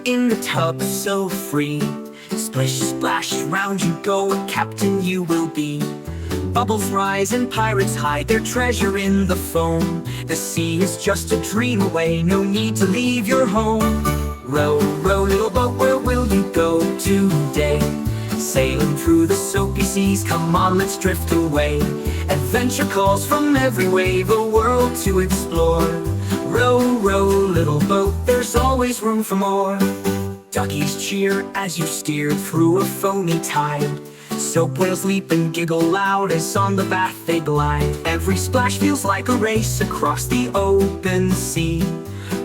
in the tub so free. Splish splash round you go, a captain you will be. Bubbles rise and pirates hide their treasure in the foam. The sea is just a dream away, no need to leave your home. Row, row, little boat, where will you go today? Sailing through the soapy seas, come on, let's drift away. Adventure calls from every wave, a world to explore. Row, row, little boat, there's always room for more. Duckies cheer as you steer through a foamy tide. Soap whales leap and giggle loud as on the bath they glide. Every splash feels like a race across the open sea.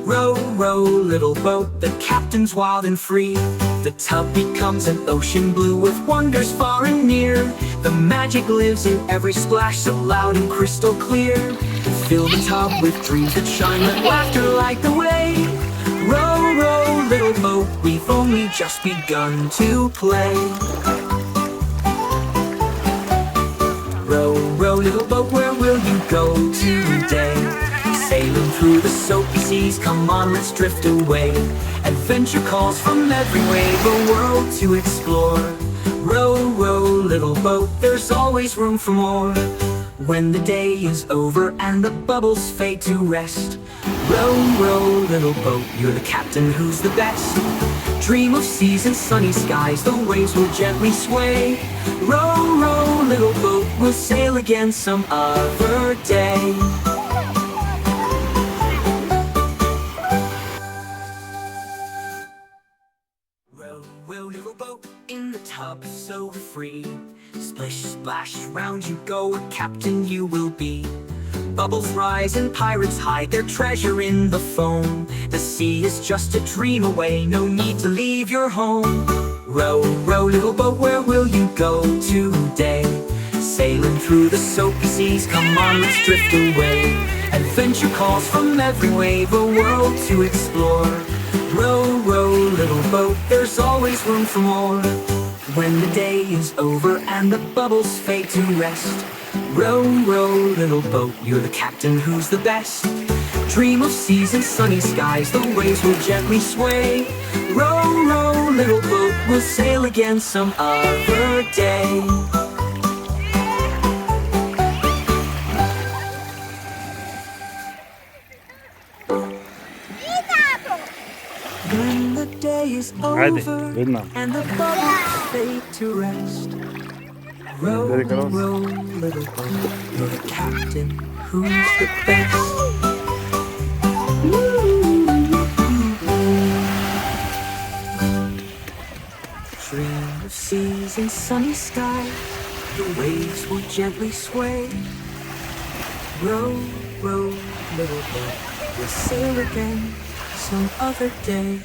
Row, row, little boat, the captain's wild and free. The tub becomes an ocean blue with wonders far and near. The magic lives in every splash, so loud and crystal clear. Fill the tub with dreams that shine, let laughter light the way. Row, row, little boat, we've only just begun to play. Row, row, little boat, where will you go today? Sailing through the soapy seas, come on, let's drift away. Adventure calls from every wave, a world to explore. Row, row, little boat, there's always room for more. When the day is over and the bubbles fade to rest, row, row, little boat, you're the captain who's the best. Dream of seas and sunny skies, the waves will gently sway. Row, row, little boat, we'll sail again some other day. Row, row, little boat, in the tub so free. Splish, splash, round you go, a captain you will be. Bubbles rise and pirates hide their treasure in the foam. The sea is just a dream away, no need to leave your home. Row, row, little boat, where will you go today? Sailing through the soapy seas, come on, let's drift away. Adventure calls from every wave, a world to explore. Row, row, little boat, there's always room for more. When the day is over and the bubbles fade to rest, row, row, little boat, you're the captain who's the best. Dream of seas and sunny skies, the waves will gently sway. Row, row, little boat, we'll sail again some other day. When the day is over and the bubbles fade to rest, row, row, little boat, you're the captain who's the best. Dream of seas and sunny skies, the waves will gently sway. Row, row, little boat, we'll sail again some other day.